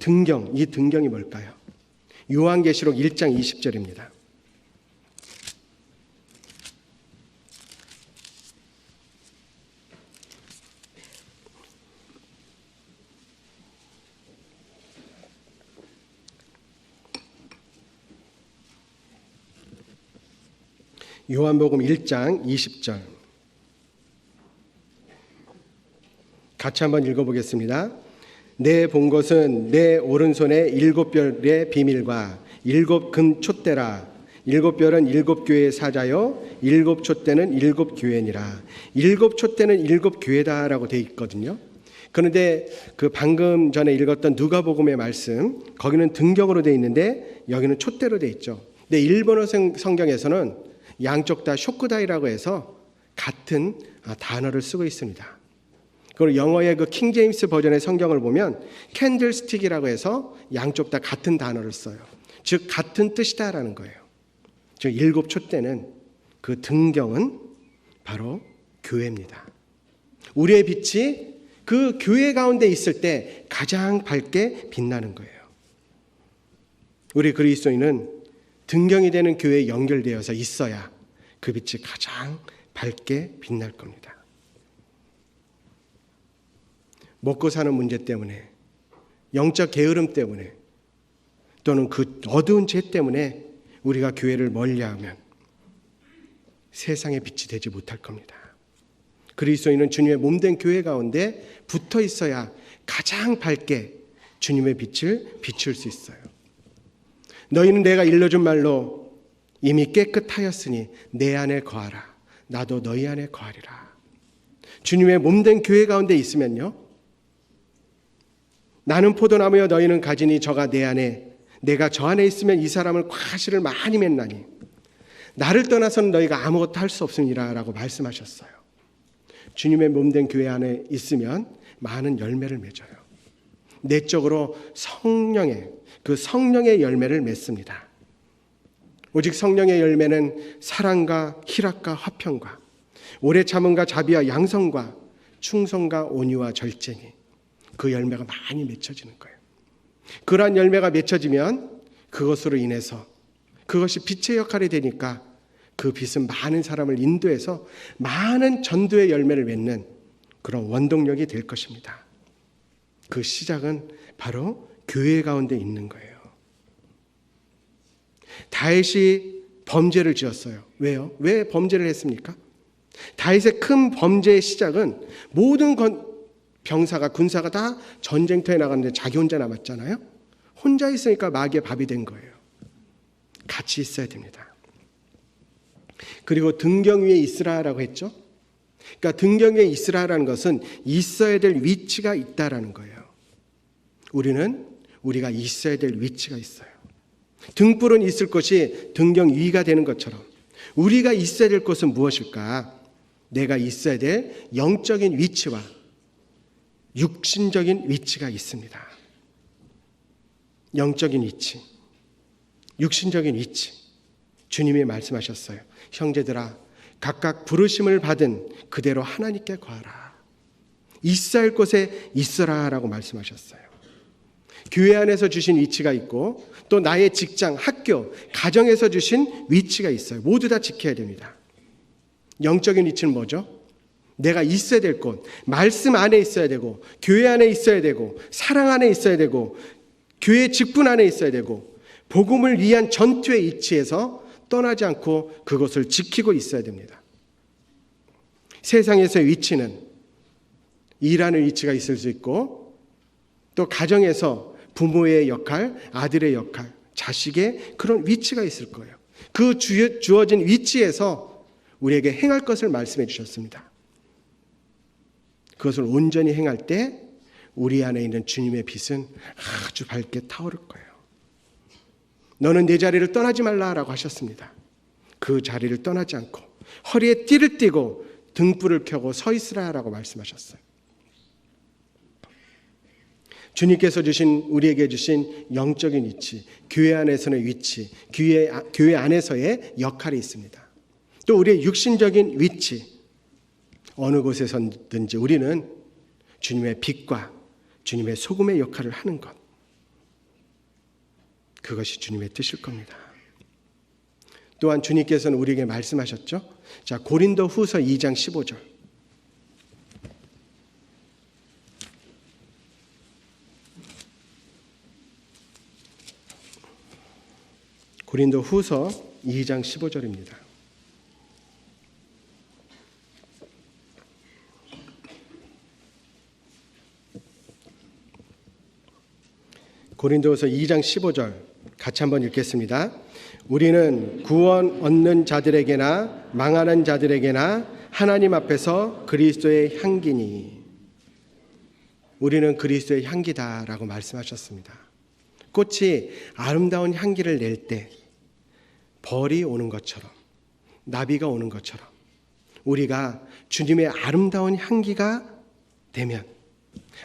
등경, 이 등경이 뭘까요? 요한계시록 1장 20절입니다. 요한복음 1장 20절 같이 한번 읽어보겠습니다. 내 본 것은 내 오른손에 7별의 비밀과 7금 촛대라. 7별은 7교회의 사자요 7촛대는 7교회니라. 7촛대는 7교회다라고 되어 있거든요. 그런데 그 방금 전에 읽었던 누가복음의 말씀, 거기는 등경으로 되어 있는데 여기는 촛대로 되어 있죠. 근데 일본어 성경에서는 양쪽 다 쇼크다이라고 해서 같은 단어를 쓰고 있습니다. 그리고 영어의 그 킹제임스 버전의 성경을 보면 캔들스틱이라고 해서 양쪽 다 같은 단어를 써요. 즉 같은 뜻이다라는 거예요. 즉 7촛대는 그 등경은 바로 교회입니다. 우리의 빛이 그 교회 가운데 있을 때 가장 밝게 빛나는 거예요. 우리 그리스도인은 등경이 되는 교회에 연결되어서 있어야 그 빛이 가장 밝게 빛날 겁니다. 먹고 사는 문제 때문에, 영적 게으름 때문에, 또는 그 어두운 죄 때문에 우리가 교회를 멀리하면 세상의 빛이 되지 못할 겁니다. 그리스도인은 주님의 몸된 교회 가운데 붙어 있어야 가장 밝게 주님의 빛을 비출 수 있어요. 너희는 내가 일러준 말로 이미 깨끗하였으니 내 안에 거하라. 나도 너희 안에 거하리라. 주님의 몸된 교회 가운데 있으면요, 나는 포도나무여 너희는 가지니 저가 내 안에, 내가 저 안에 있으면 이 사람을 과실을 많이 맺나니 나를 떠나서는 너희가 아무것도 할 수 없으니라 라고 말씀하셨어요. 주님의 몸된 교회 안에 있으면 많은 열매를 맺어요. 내적으로 성령의 열매를 맺습니다. 오직 성령의 열매는 사랑과 희락과 화평과 오래 참음과 자비와 양성과 충성과 온유와 절제니 그 열매가 많이 맺혀지는 거예요. 그러한 열매가 맺혀지면 그것으로 인해서 그것이 빛의 역할이 되니까 그 빛은 많은 사람을 인도해서 많은 전도의 열매를 맺는 그런 원동력이 될 것입니다. 그 시작은 바로 교회 가운데 있는 거예요. 다윗이 범죄를 지었어요. 왜요? 왜 범죄를 했습니까? 다윗의 큰 범죄의 시작은 모든 병사가, 군사가 다 전쟁터에 나갔는데 자기 혼자 남았잖아요. 혼자 있으니까 마귀의 밥이 된 거예요. 같이 있어야 됩니다. 그리고 등경 위에 있으라라고 했죠. 그러니까 등경 위에 있으라라는 것은 있어야 될 위치가 있다라는 거예요. 우리가 있어야 될 위치가 있어요. 등불은 있을 것이 등경 위가 되는 것처럼 우리가 있어야 될 것은 무엇일까? 내가 있어야 될 영적인 위치와 육신적인 위치가 있습니다. 영적인 위치, 육신적인 위치. 주님이 말씀하셨어요. 형제들아, 각각 부르심을 받은 그대로 하나님께 거하라. 있어야 할 곳에 있어라 라고 말씀하셨어요. 교회 안에서 주신 위치가 있고 또 나의 직장, 학교, 가정에서 주신 위치가 있어요. 모두 다 지켜야 됩니다. 영적인 위치는 뭐죠? 내가 있어야 될 곳, 말씀 안에 있어야 되고 교회 안에 있어야 되고 사랑 안에 있어야 되고 교회 직분 안에 있어야 되고 복음을 위한 전투의 위치에서 떠나지 않고 그것을 지키고 있어야 됩니다. 세상에서의 위치는 일하는 위치가 있을 수 있고 또 가정에서 부모의 역할, 아들의 역할, 자식의 그런 위치가 있을 거예요. 그 주어진 위치에서 우리에게 행할 것을 말씀해 주셨습니다. 그것을 온전히 행할 때 우리 안에 있는 주님의 빛은 아주 밝게 타오를 거예요. 너는 내 자리를 떠나지 말라라고 하셨습니다. 그 자리를 떠나지 않고 허리에 띠를 띠고 등불을 켜고 서 있으라라고 말씀하셨어요. 주님께서 우리에게 주신 영적인 위치, 교회 안에서의 위치, 교회 안에서의 역할이 있습니다. 또 우리의 육신적인 위치, 어느 곳에서든지 우리는 주님의 빛과 주님의 소금의 역할을 하는 것, 그것이 주님의 뜻일 겁니다. 또한 주님께서는 우리에게 말씀하셨죠. 자, 고린도후서 2장 15절. 고린도후서 2장 15절입니다. 고린도후서 2장 15절 같이 한번 읽겠습니다. 우리는 구원 얻는 자들에게나 망하는 자들에게나 하나님 앞에서 그리스도의 향기니. 우리는 그리스도의 향기다라고 말씀하셨습니다. 꽃이 아름다운 향기를 낼 때 벌이 오는 것처럼, 나비가 오는 것처럼 우리가 주님의 아름다운 향기가 되면,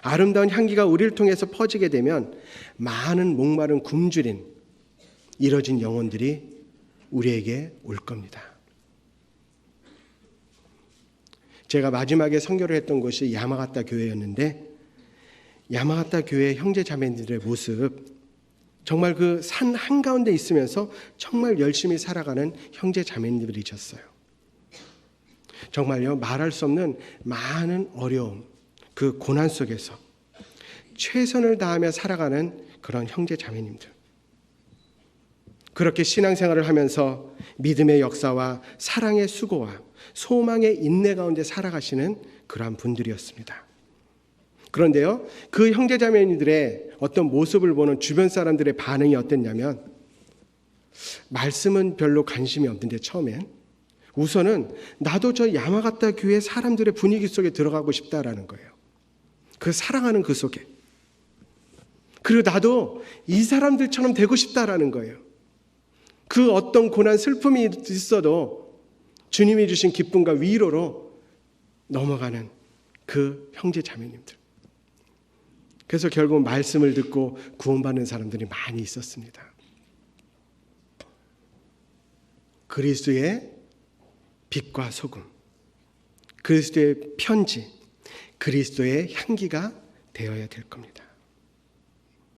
아름다운 향기가 우리를 통해서 퍼지게 되면 많은 목마른 굶주린 이뤄진 영혼들이 우리에게 올 겁니다. 제가 마지막에 선교를 했던 곳이 야마가타 교회였는데, 야마가타 교회 형제 자매들의 모습, 정말 그 산 한가운데 있으면서 정말 열심히 살아가는 형제 자매님들이셨어요. 정말요, 말할 수 없는 많은 어려움, 그 고난 속에서 최선을 다하며 살아가는 그런 형제 자매님들. 그렇게 신앙생활을 하면서 믿음의 역사와 사랑의 수고와 소망의 인내 가운데 살아가시는 그러한 분들이었습니다. 그런데요, 그 형제자매님들의 어떤 모습을 보는 주변 사람들의 반응이 어땠냐면, 말씀은 별로 관심이 없는데 처음엔 우선은 나도 저 야마가타 교회 사람들의 분위기 속에 들어가고 싶다라는 거예요. 그 사랑하는 그 속에. 그리고 나도 이 사람들처럼 되고 싶다라는 거예요. 그 어떤 고난 슬픔이 있어도 주님이 주신 기쁨과 위로로 넘어가는 그 형제 자매님들. 그래서 결국 말씀을 듣고 구원받는 사람들이 많이 있었습니다. 그리스도의 빛과 소금, 그리스도의 편지, 그리스도의 향기가 되어야 될 겁니다.